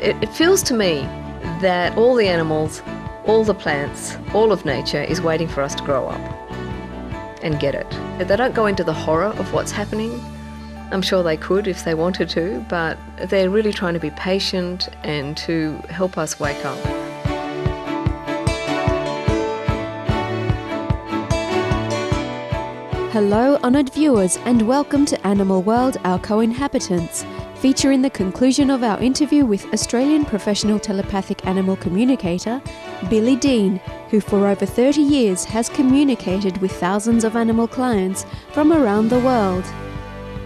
It feels to me that all the animals, all the plants, all of nature is waiting for us to grow up and get it. They don't go into the horror of what's happening. I'm sure they could if they wanted to, but they're really trying to be patient and to help us wake up. Hello, honoured viewers, and welcome to Animal World, Our Co-Inhabitants, featuring the conclusion of our interview with Australian professional telepathic animal communicator, Billy Dean, who for over 30 years has communicated with thousands of animal clients from around the world.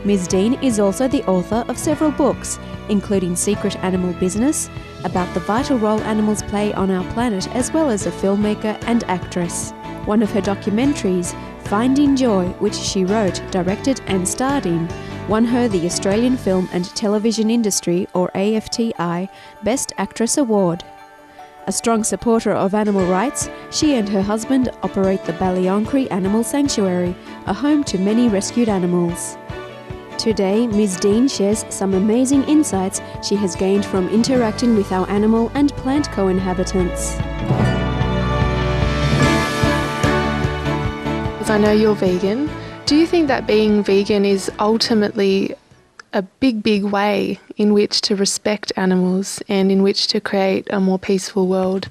Ms. Dean is also the author of several books, including Secret Animal Business, about the vital role animals play on our planet, as well as a filmmaker and actress. One of her documentaries, Finding Joy, which she wrote, directed and starred in, won her the Australian Film and Television Industry, or AFTI, Best Actress Award. A strong supporter of animal rights, she and her husband operate the Ballyoncree Animal Sanctuary, a home to many rescued animals. Today, Ms. Dean shares some amazing insights she has gained from interacting with our animal and plant co-inhabitants. I know you're vegan. Do you think that being vegan is ultimately a big way in which to respect animals and in which to create a more peaceful world?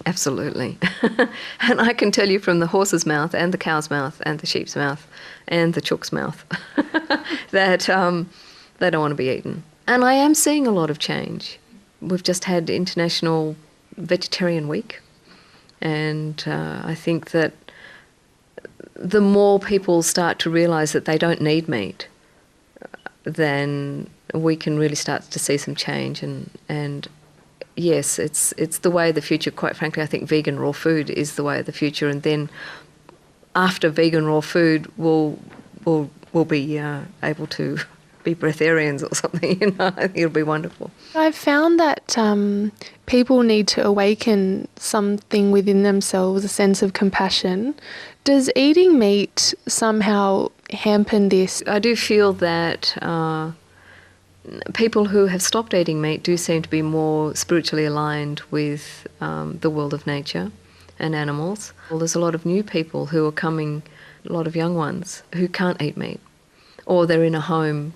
Absolutely. And I can tell you from the horse's mouth and the cow's mouth and the sheep's mouth and the chook's mouth that they don't want to be eaten. And I am seeing a lot of change. We've just had International Vegetarian Week, and I think that the more people start to realise that they don't need meat, then we can really start to see some change. And yes, it's the way of the future. Quite frankly, I think vegan raw food is the way of the future. And then after vegan raw food, we'll be able to be breatharians or something. You know, I think it'll be wonderful. I've found that people need to awaken something within themselves, a sense of compassion. Does eating meat somehow hamper this? I do feel that people who have stopped eating meat do seem to be more spiritually aligned with the world of nature and animals. Well, there's a lot of new people who are coming, a lot of young ones, who can't eat meat, or they're in a home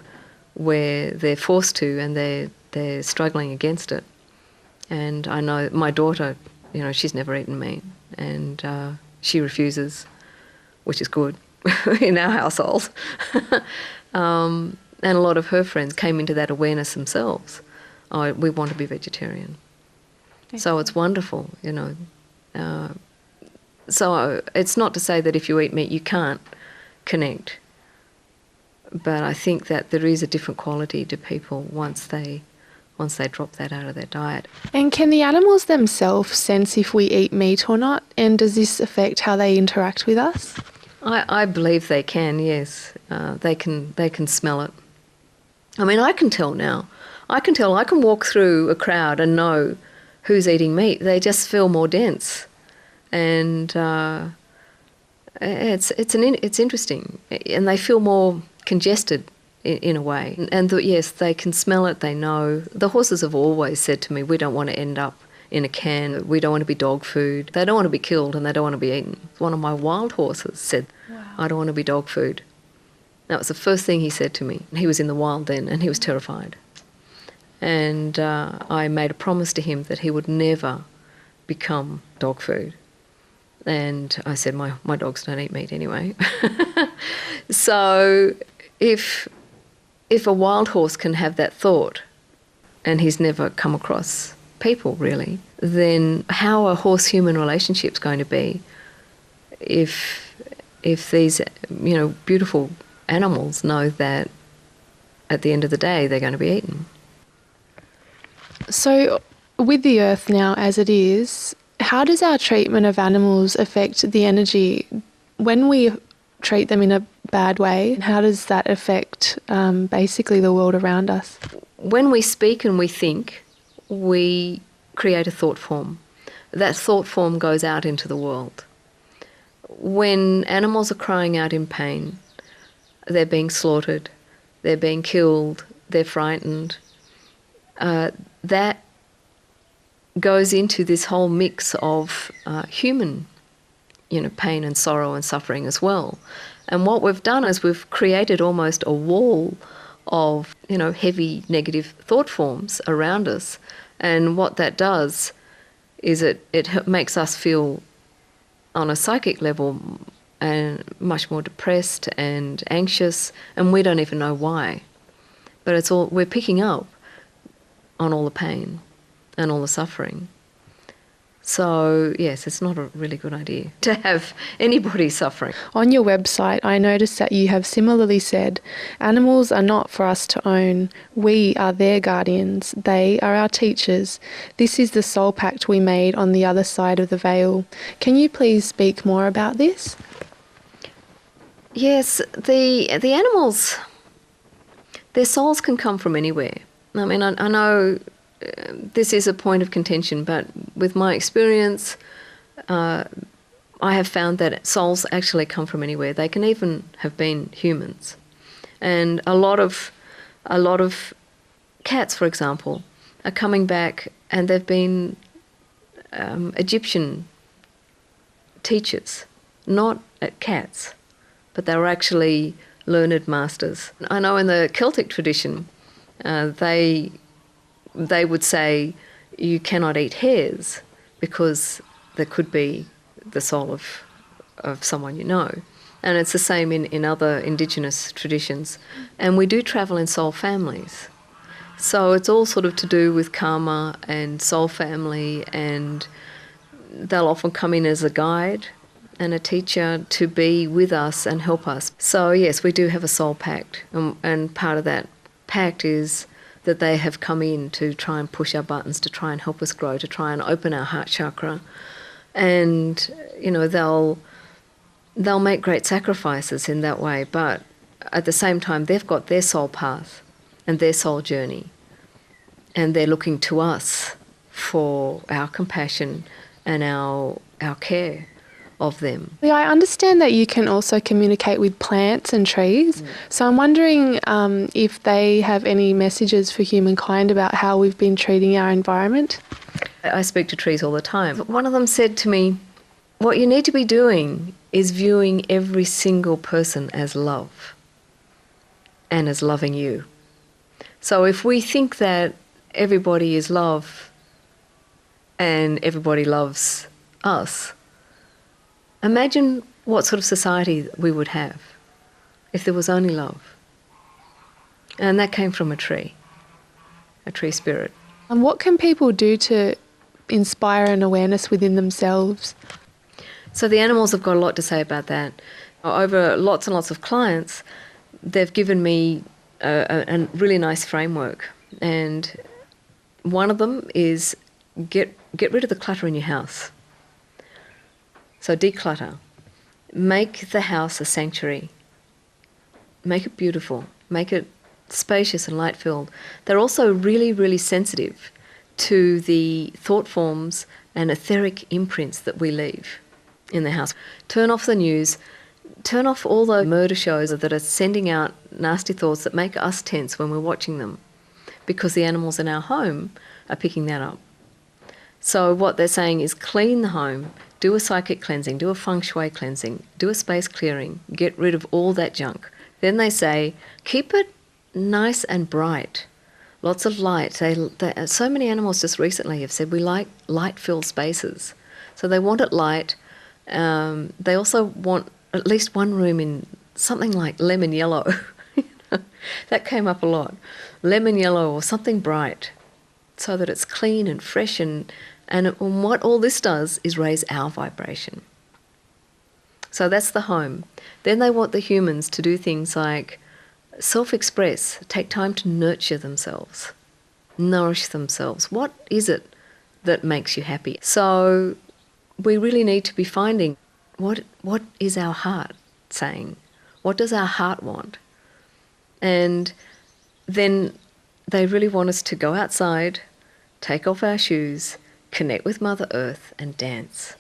where they're forced to and they're struggling against it. And I know my daughter, you know, she's never eaten meat, and she refuses, which is good in our household. And a lot of her friends came into that awareness themselves. Oh, we want to be vegetarian. Okay. So it's wonderful, you know. So it's not to say that if you eat meat you can't connect, but I think that there is a different quality to people once they drop that out of their diet. And can the animals themselves sense if we eat meat or not? And does this affect how they interact with us? I believe they can, yes. They can smell it. I mean, I can tell now. I can walk through a crowd and know who's eating meat. They just feel more dense. And it's interesting. And they feel more congested in a way. And yes, they can smell it, they know. The horses have always said to me, we don't want to end up in a can, we don't want to be dog food. They don't want to be killed and they don't want to be eaten. One of my wild horses said, wow, I don't want to be dog food. That was the first thing he said to me. He was in the wild then and he was terrified. And I made a promise to him that he would never become dog food. And I said, my dogs don't eat meat anyway. So if a wild horse can have that thought, and he's never come across people really, then how are horse-human relationships going to be if these, you know, beautiful animals know that at the end of the day they're going to be eaten? So with the earth now as it is, how does our treatment of animals affect the energy? When we treat them in a bad way, how does that affect basically the world around us? When we speak and we think, we create a thought form. That thought form goes out into the world. When animals are crying out in pain, they're being slaughtered, they're being killed, they're frightened, that goes into this whole mix of human, pain and sorrow and suffering as well. And what we've done is we've created almost a wall of, heavy negative thought forms around us. And what that does is it makes us feel on a psychic level and much more depressed and anxious, and we don't even know why. But we're picking up on all the pain and all the suffering. So, yes, it's not a really good idea to have anybody suffering. On your website, I noticed that you have similarly said, animals are not for us to own. We are their guardians. They are our teachers. This is the soul pact we made on the other side of the veil. Can you please speak more about this? Yes, the animals, their souls can come from anywhere. I mean, I know this is a point of contention, but with my experience, I have found that souls actually come from anywhere. They can even have been humans. And a lot of cats, for example, are coming back, and they've been Egyptian teachers, not cats, but they were actually learned masters. I know in the Celtic tradition, they would say you cannot eat hares because there could be the soul of someone you know. And it's the same in other Indigenous traditions. And we do travel in soul families. So it's all sort of to do with karma and soul family, and they'll often come in as a guide and a teacher to be with us and help us. So yes, we do have a soul pact, and part of that pact is that they have come in to try and push our buttons, to try and help us grow, to try and open our heart chakra. And, they'll make great sacrifices in that way, but at the same time, they've got their soul path and their soul journey, and they're looking to us for our compassion and our care of them. Yeah, I understand that you can also communicate with plants and trees. So I'm wondering if they have any messages for humankind about how we've been treating our environment. I speak to trees all the time. One of them said to me, what you need to be doing is viewing every single person as love and as loving you. So if we think that everybody is love and everybody loves us, imagine what sort of society we would have if there was only love. And that came from a tree spirit. And what can people do to inspire an awareness within themselves? So the animals have got a lot to say about that. Over lots and lots of clients, they've given me a really nice framework. And one of them is get rid of the clutter in your house. So declutter. Make the house a sanctuary. Make it beautiful. Make it spacious and light-filled. They're also really, really sensitive to the thought forms and etheric imprints that we leave in the house. Turn off the news. Turn off all the murder shows that are sending out nasty thoughts that make us tense when we're watching them, because the animals in our home are picking that up. So what they're saying is clean the home, do a psychic cleansing, do a feng shui cleansing, do a space clearing, get rid of all that junk. Then they say, keep it nice and bright, lots of light. So many animals just recently have said we like light-filled spaces. So they want it light. They also want at least one room in something like lemon yellow. That came up a lot. Lemon yellow or something bright, so that it's clean and fresh, and what all this does is raise our vibration. So that's the home. Then they want the humans to do things like self-express, take time to nurture themselves, nourish themselves. What is it that makes you happy? So we really need to be finding what is our heart saying? What does our heart want? And then they really want us to go outside, take off our shoes, connect with Mother Earth and dance.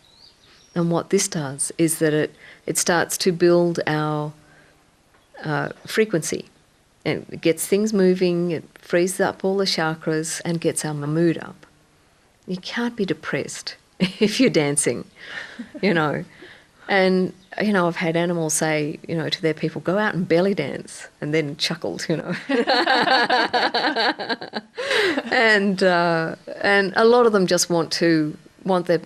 And what this does is that it starts to build our frequency. It gets things moving, it frees up all the chakras and gets our mood up. You can't be depressed if you're dancing, you know. And, you know, I've had animals say, you know, to their people, go out and belly dance, and then chuckled, you know. And a lot of them just want their,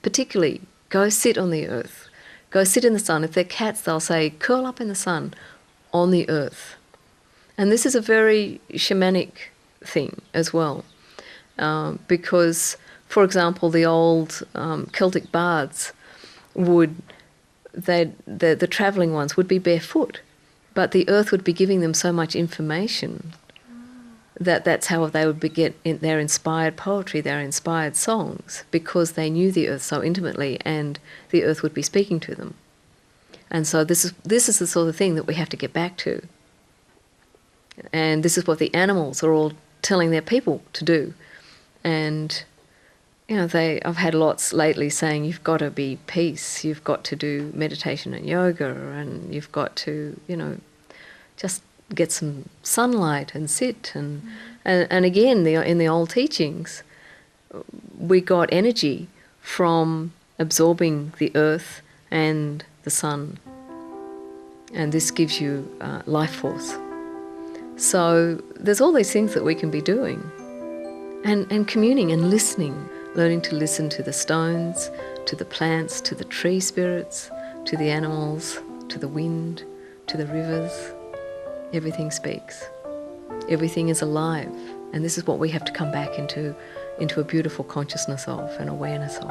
particularly, go sit on the earth, go sit in the sun. If they're cats, they'll say, curl up in the sun on the earth. And this is a very shamanic thing as well, because, for example, the old Celtic bards the travelling ones would be barefoot, but the earth would be giving them so much information that's how they would get their inspired poetry, their inspired songs, because they knew the earth so intimately, and the earth would be speaking to them. And so this is the sort of thing that we have to get back to. And this is what the animals are all telling their people to do. And you know, I've had lots lately saying you've got to be peace, you've got to do meditation and yoga, and you've got to, you know, just get some sunlight and sit. And again, in the old teachings, we got energy from absorbing the earth and the sun. And this gives you life force. So there's all these things that we can be doing. And communing and listening. Learning to listen to the stones, to the plants, to the tree spirits, to the animals, to the wind, to the rivers. Everything speaks. Everything is alive. And this is what we have to come back into a beautiful consciousness of and awareness of.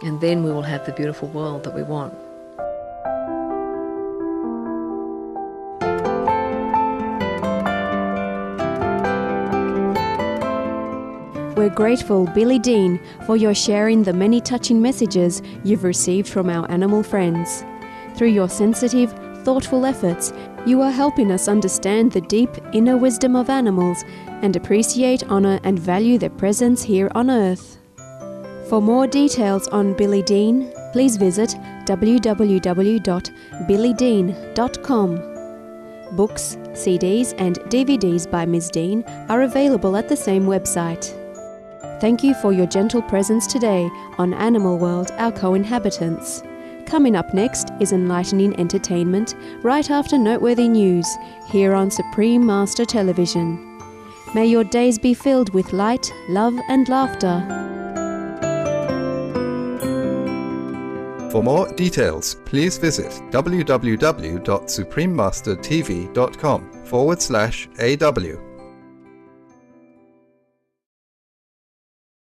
And then we will have the beautiful world that we want. We're grateful, Billy Dean, for your sharing the many touching messages you've received from our animal friends. Through your sensitive, thoughtful efforts, you are helping us understand the deep inner wisdom of animals and appreciate, honour and value their presence here on Earth. For more details on Billy Dean, please visit www.billydean.com. Books, CDs and DVDs by Ms. Dean are available at the same website. Thank you for your gentle presence today on Animal World, Our Co-Inhabitants. Coming up next is enlightening entertainment right after noteworthy news here on Supreme Master Television. May your days be filled with light, love and laughter. For more details, please visit www.suprememastertv.com/AW.